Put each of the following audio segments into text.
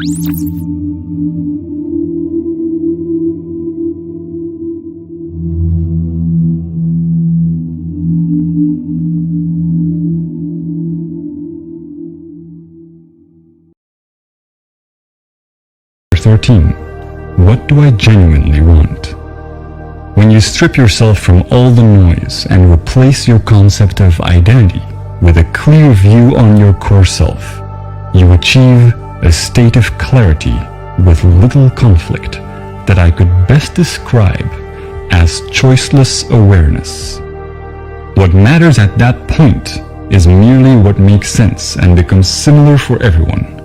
13. What do I genuinely want? When you strip yourself from all the noise and replace your concept of identity with a clear view on your core self, you achieve a state of clarity with little conflict that I could best describe as choiceless awareness. What matters at that point is merely what makes sense and becomes similar for everyone.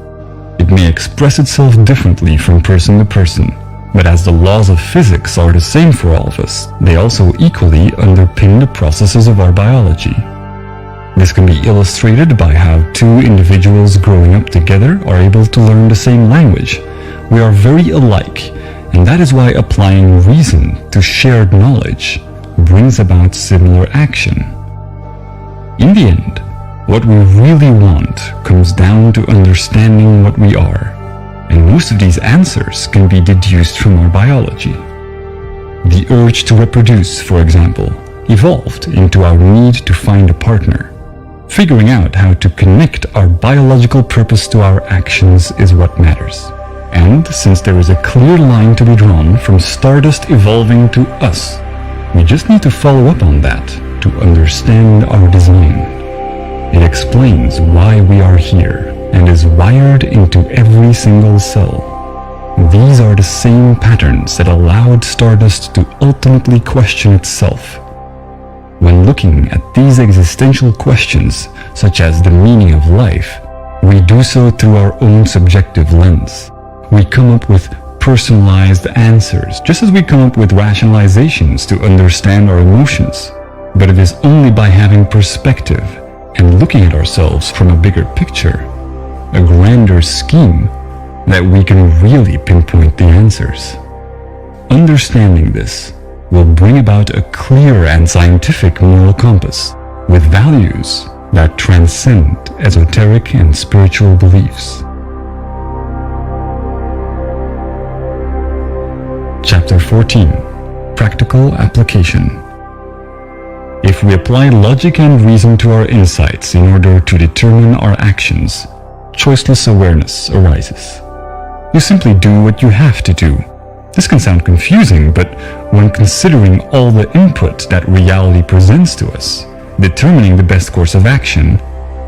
It may express itself differently from person to person, but as the laws of physics are the same for all of us, they also equally underpin the processes of our biology. This can be illustrated by how two individuals growing up together are able to learn the same language. We are very alike, and that is why applying reason to shared knowledge brings about similar action. In the end, what we really want comes down to understanding what we are, and most of these answers can be deduced from our biology. The urge to reproduce, for example, evolved into our need to find a partner. Figuring out how to connect our biological purpose to our actions is what matters. And since there is a clear line to be drawn from stardust evolving to us, we just need to follow up on that to understand our design. It explains why we are here and is wired into every single cell. These are the same patterns that allowed Stardust to ultimately question itself. When looking at these existential questions, such as the meaning of life, we do so through our own subjective lens. We come up with personalized answers, just as we come up with rationalizations to understand our emotions. But it is only by having perspective and looking at ourselves from a bigger picture, a grander scheme, that we can really pinpoint the answers. Understanding this will bring about a clear and scientific moral compass with values that transcend esoteric and spiritual beliefs. Chapter 14. Practical Application. If we apply logic and reason to our insights in order to determine our actions, choiceless awareness arises. You simply do what you have to do. This can sound confusing, but when considering all the input that reality presents to us, determining the best course of action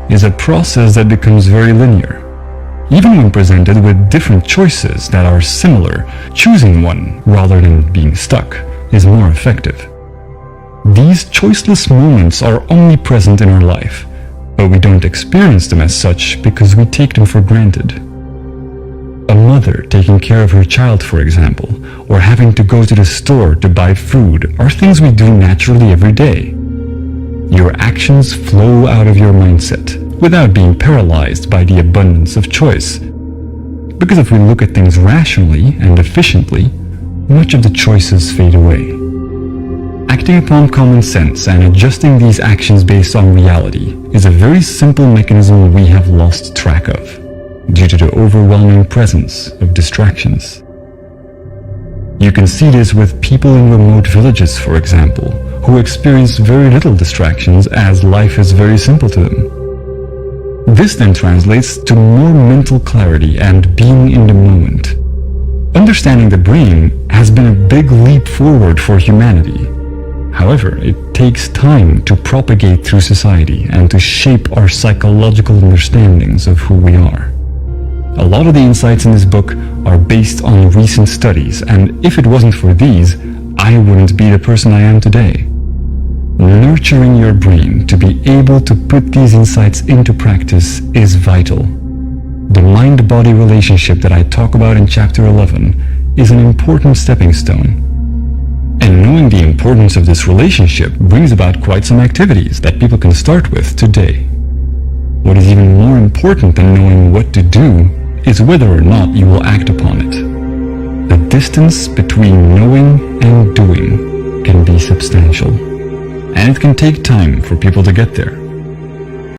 is a process that becomes very linear. Even when presented with different choices that are similar, choosing one rather than being stuck is more effective. These choiceless moments are only present in our life, but we don't experience them as such because we take them for granted. A mother taking care of her child, for example, or having to go to the store to buy food are things we do naturally every day. Your actions flow out of your mindset without being paralyzed by the abundance of choice. Because if we look at things rationally and efficiently, much of the choices fade away. Acting upon common sense and adjusting these actions based on reality is a very simple mechanism we have lost track of, due to the overwhelming presence of distractions. You can see this with people in remote villages, for example, who experience very little distractions as life is very simple to them. This then translates to more mental clarity and being in the moment. Understanding the brain has been a big leap forward for humanity. However, it takes time to propagate through society and to shape our psychological understandings of who we are. A lot of the insights in this book are based on recent studies, and if it wasn't for these, I wouldn't be the person I am today. Nurturing your brain to be able to put these insights into practice is vital. The mind-body relationship that I talk about in Chapter 11 is an important stepping stone. And knowing the importance of this relationship brings about quite some activities that people can start with today. What is even more important than knowing what to do is whether or not you will act upon it. The distance between knowing and doing can be substantial, and it can take time for people to get there.